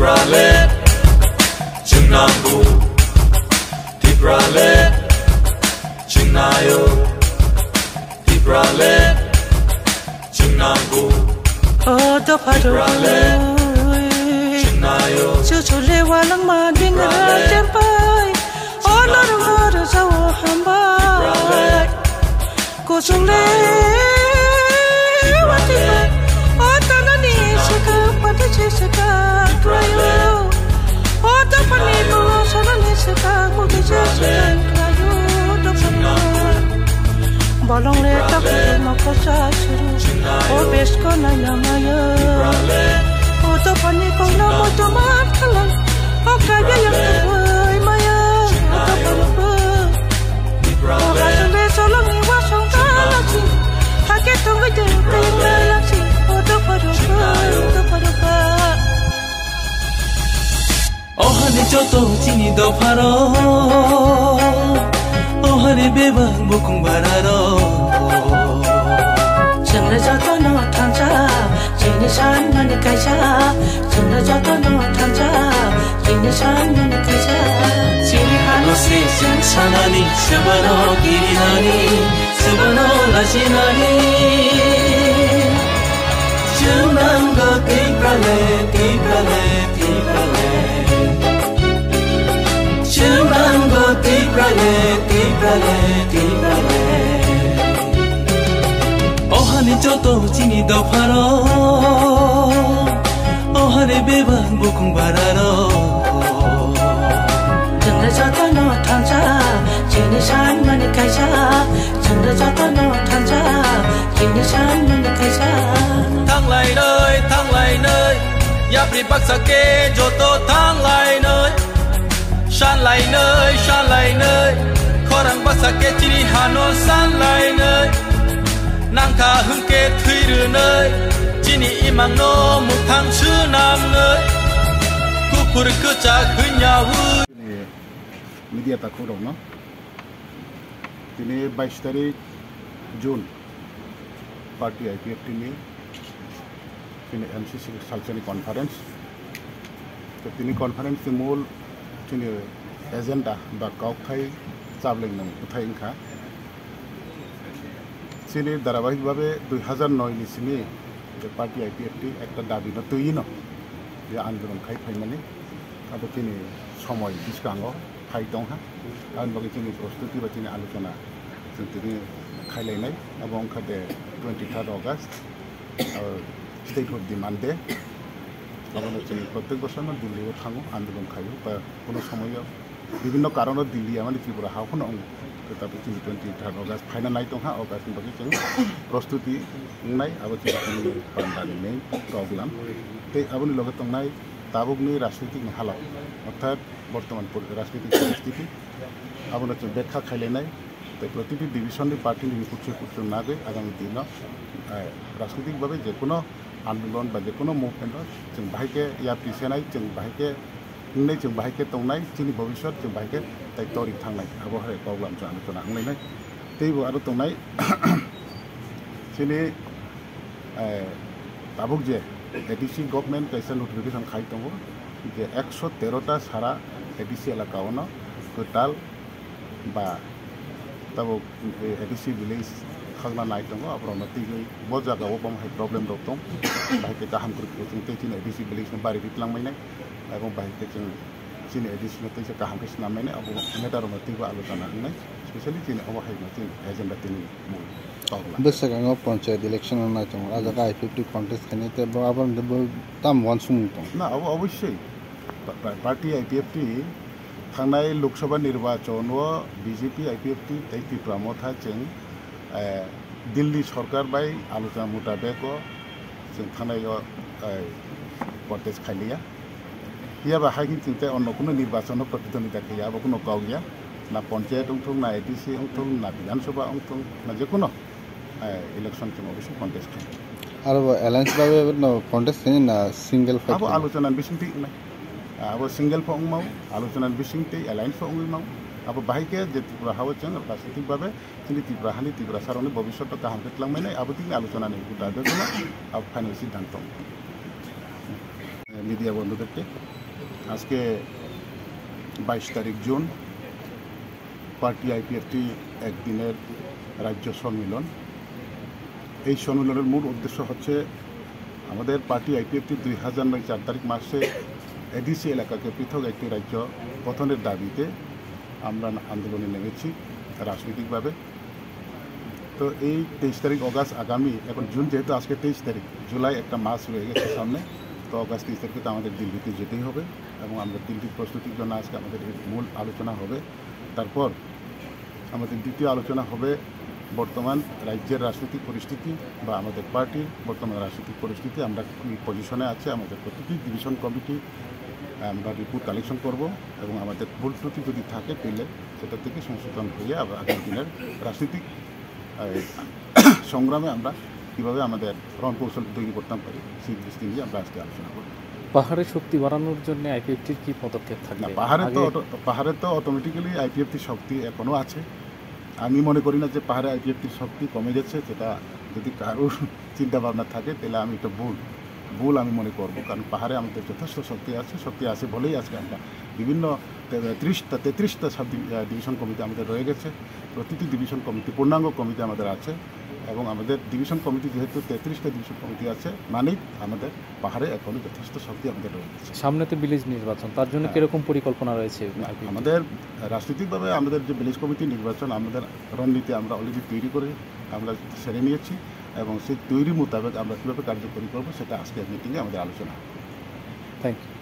Tibralet Chingangu Tibralet Chingayo Tibralet Chingangu Tibralet Chingayo Chuchule walang madinga terpai Honor mara sawo hambai Kusule watipa Otanani seka patache seka krayo Ota panito sarani seka mugiche seka krayo Dokana Balong le takle makosa siru O besko na nyamaya Ota panito na motomat kalan O kaya yang terway maya Ota panito O kasule solong iwa song kalasi Hakit tunggu jeng tinggalasi Ota panito Ota panito Oh hane joto chini do pharo Oh hane beba bukung bararo Chengla joto no tangcha Chini shan mani kaisa Chengla joto no tangcha Chini shan mani kaisa Chini hano se chen sanani Sabano girinani Sabano lashinani Chunango tiprale tiprale tiprale Chunango tiprale tiprale tiprale Oh hane joto chini do pharo Oh hane beba bukung bararo Chengla joto no tangcha Chini shan mani kaisa Chengla joto no tangcha Chini shan mani kaisa Thang lại nơi Yap đi bắc sa kê joto thang lại nơi Shan lại nơi Khó răng bắc sa kê chini hano san lại nơi Nang tha hưng kê thuy rư nơi Chini imang no mục thang sư nam nơi Ku pur cứ cha khứ nhà hư Media tak kurang no. Ini 22 tarik Jun parti IPFT ni ini MCC Salchani conference. तो तिनी conference के मूल तिनी agenda बा काउथाई चाबलें नम उठाई इनका तिनी धारावाहिक भावे 2009 नि सिनी जे पार्टी IPFT एक दाबी न तुई न जे आंदोलन खाई फाइमाने अब तिनी समय बिस्कांगो फाइ दं हा आन बगे तिनी प्रस्तुति बा तिनी आलोचना जों तिनी खाइलायनाय अब अंखादे 23 अगस्त स्टेट ऑफ डिमांड डे আমরা প্রত্যেক বছর আমরা দিল্লিও থাকো আন্দোলন খাইও বা কোনো সময় বিভিন্ন কারণে দিল্লি মানে ত্রিপুরা হাওখন তারপরে 23 অগস্ট ফাইনাল নাইট দं অগস্টनि बागै जों प्रस्तुति नाय आबो जों बान्दानि मेन प्रब्लेम ते आबोनि लगे तंनाय ताबुकनि राजनीतिक हालत अर्थात बर्तमान राजनीतिक परिस्थिति आबोनो जों बेखा खाइलायनाय ते प्रतिटी डिविजननि पार्टिनि कुछ नागै आगामी दिन राजनीतिक भावे जेकोनो आंदोलन बा जेकोनो मुभमेंट जों बाहायके या पिसेनाय जों बाहायके नोंनाय जों बाहायके तंनाय जोंनि भबिष्यत जों बाहायके दायित्वरि थांनाय आबहावाया प्रब्लेम जों आलोचना खालामनाय तेबो आरो तंनाय जोंनि ताबुक जे एडीसी गवर्नमेंट कैसा नोटिफिकेशन खाइ दङ जे 113टा सारा एडीसी एलाकायावनो टोटाल बा ताबुक एडीसी विलेज खागना नाय दङ अब्रावनो तिगै बो जागायाव बाहाय प्रब्लेम दं बाहायके गाहाम ग्रुपखौ जों तिनि एडीसी विलेजनो बारि दितलांनाय एबं बाहायके जों तिनि एडीसीनो तैसे गाहामखौ सिनामनाय अब मेटारनो तिबो आलोचना होनाय स्पेशली तिनि अबाहायनो तिनि एजेंडा तिनि मूल बेसगाङाव पञ्चायत इलेक्सन नाय दङ आजागा IPFT कन्टेस्ट खाने ते आबार ताम वान सुमुं दं ना अब अवश्य पार्टी IPFT थांनाय लोकसभा निर्वाचन बीजेपी IPFT त्रिपुरा मथा जों दिल्ली सरकार बाय आलोचना मुताबिक जों थांनाय कन्टेस्ट खालिया याबा हागिन चिंता अन्य कोनो निर्वाचन प्रतिद्वंदिता गैया अब कोनो गाव गैया ना पंचायत अंथों ना एडीसी अंथों ना विधानसभा अंथों ना जेकुनो इलेक्शन जों अवश्य कन्टेस्ट खायो आरो एलायंस बाबे न कन्टेस्ट खाने ना सिंगल फाइट अब आलोचना बिसिंथि अब सिंगल फंगमाव आलोचना बिसिंथि एलायंस फंगमाव अब बाहायके जे त्रिपुरा हाव जों राजनीतिक भावे जोंनि त्रिपुरा हानि त्रिपुरा सारनि भबिष्यत गाहाम खालामनाय अब तिनि आलोचना नि हुदा दङ अब फाइनाल सिद्धांत মিডিয়া বন্ধুদেরকে। আজকে 22 তারিখ জুন পার্টি আইপিএফটি একদিনের রাজ্য সম্মেলন। এই সম্মেলনের মূল উদ্দেশ্য হচ্ছে আমাদের পার্টি আইপিএফটি 2009 4 তারিখ মাসে এডিসি এলাকাকে পৃথক একটি রাজ্য গঠনের দাবিতে আমরা আন্দোলনে নেমেছি রাজনৈতিকভাবে। তো এই 23 তারিখ অগাস্ট আগামী, এখন জুন যেহেতু আজকে 23 তারিখ, জুলাই একটা মাস রয়ে গেছে সামনে, তো অগাস্ট 23 তারিখে তো আমাদের দিল্লিতে যেতেই হবে এবং আমরা দিল্লির প্রস্তুতির জন্য আজকে আমাদের মূল আলোচনা হবে। তারপর আমাদের দ্বিতীয় আলোচনা হবে বর্তমান রাজ্যের রাজনৈতিক পরিস্থিতি বা আমাদের পার্টির বর্তমান রাজনৈতিক পরিস্থিতি, আমরা কী পজিশনে আছে, আমাদের প্রতিটি ডিভিশন কমিটি আমরা রিপোর্ট কালেকশন করব এবং আমাদের ভুল ত্রুটি যদি থাকে পেলে সেটা থেকে সংশোধন হয়ে আবার আগামী দিনের রাজনৈতিক সংগ্রামে আমরা কীভাবে আমাদের রণকৌশল তৈরি করতে পারি সেই দৃষ্টি নিয়ে আমরা আজকে আলোচনা করব। পাহাড়ের শক্তি বাড়ানোর জন্য আইপিএফটির কী পদক্ষেপ থাকবে? পাহাড়ে তো অটোমেটিক্যালি আইপিএফটির শক্তি এখনও আছে। আমি মনে করি না যে পাহাড়ে আইপিএফটির শক্তি কমে গেছে। সেটা যদি কারোর চিন্তাভাবনা থাকে তাহলে আমি এটা ভুল আমি মনে করব, কারণ পাহাড়ে আমাদের যথেষ্ট শক্তি আছে বলেই আজকে আমরা বিভিন্ন 33টা সাব ডিভিশন কমিটি আমাদের রয়ে গেছে। প্রতিটি ডিভিশন কমিটি পূর্ণাঙ্গ কমিটি আমাদের আছে এবং আমাদের ডিভিশন কমিটি যেহেতু 33টা ডিভিশন কমিটি আছে মানেই আমাদের পাহাড়ে এখনও যথেষ্ট শক্তি আমাদের রয়ে গেছে। সামনে তো ভিলেজ নির্বাচন, তার জন্য কীরকম পরিকল্পনা রয়েছে? আমাদের রাজনৈতিকভাবে আমাদের যে ভিলেজ কমিটি নির্বাচন, আমাদের রণনীতি আমরা অলরেডি তৈরি করে আমরা সেরে নিয়েছি এবং সেই তৈরি মোতাবেক আমরা কীভাবে কার্যকরী করবো সেটা আজকের মিটিংয়ে আমাদের আলোচনা। Thank you.